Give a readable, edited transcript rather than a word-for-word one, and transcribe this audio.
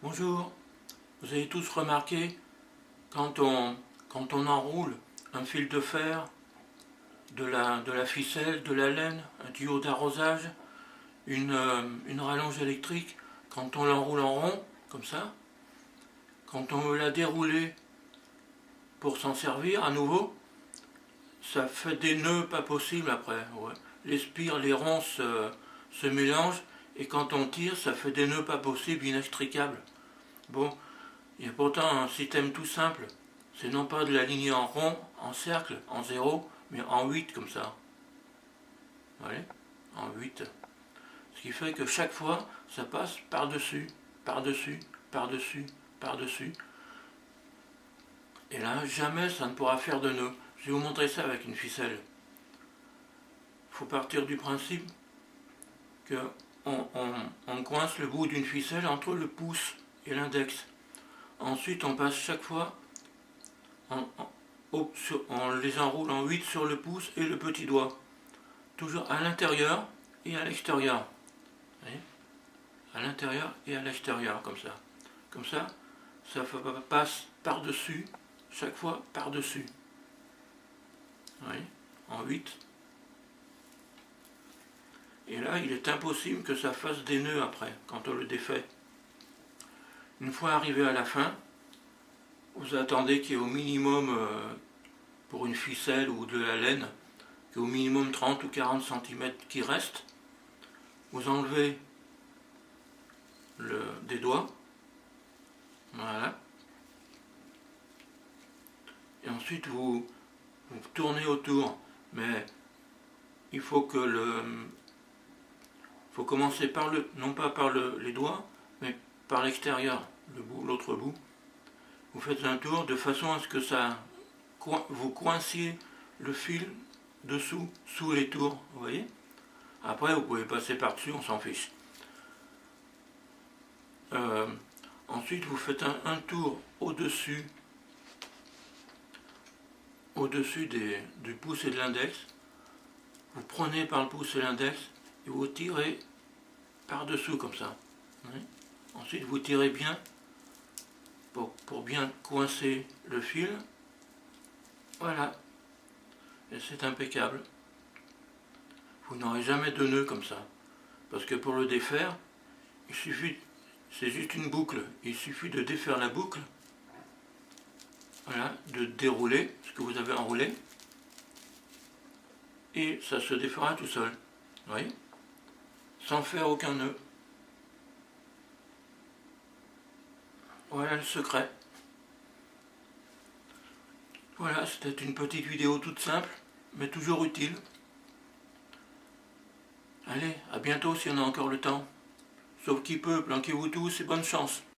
Bonjour, vous avez tous remarqué quand on enroule un fil de fer, de la ficelle, de la laine, un tuyau d'arrosage, une rallonge électrique, quand on l'enroule en rond, comme ça, quand on veut la dérouler pour s'en servir à nouveau, ça fait des nœuds pas possibles après. Ouais. Les spires, les ronds se mélangent et quand on tire, ça fait des nœuds pas possibles, inextricables. Bon, il y a pourtant un système tout simple. C'est non pas de l'aligner en rond, en cercle, en 0, mais en 8 comme ça. Vous voyez, en 8. Ce qui fait que chaque fois, ça passe par-dessus, par-dessus, par-dessus, par-dessus. Et là, jamais ça ne pourra faire de nœud. Je vais vous montrer ça avec une ficelle. Il faut partir du principe que on coince le bout d'une ficelle entre le pouce et l'index. Ensuite, on passe chaque fois, on les enroule en 8 sur le pouce et le petit doigt. Toujours à l'intérieur et à l'extérieur. À l'intérieur et à l'extérieur, comme ça. Comme ça, ça passe par-dessus, chaque fois par-dessus. En 8. Et là, il est impossible que ça fasse des nœuds après, quand on le défait. Une fois arrivé à la fin, vous attendez qu'il y ait au minimum, pour une ficelle ou de la laine, qu'il y ait au minimum 30 ou 40 cm qui restent. Vous enlevez des doigts, voilà. Et ensuite vous tournez autour, mais il faut que faut commencer par non pas par les doigts, mais par l'extérieur, l'autre bout. Vous faites un tour de façon à ce que vous coinciez le fil dessous, sous les tours, vous voyez. Après, vous pouvez passer par-dessus, on s'en fiche. Ensuite, vous faites un tour au-dessus du pouce et de l'index. Vous prenez par le pouce et l'index et vous tirez par-dessous comme ça. Ensuite, vous tirez bien pour bien coincer le fil. Voilà. Et c'est impeccable. Vous n'aurez jamais de nœud comme ça. Parce que pour le défaire, c'est juste une boucle. Il suffit de défaire la boucle. Voilà, de dérouler ce que vous avez enroulé. Et ça se défera tout seul. Vous voyez ? Sans faire aucun nœud. Voilà le secret. Voilà, c'était une petite vidéo toute simple, mais toujours utile. Allez, à bientôt si on a encore le temps. Sauf qui peut, planquez-vous tous et bonne chance.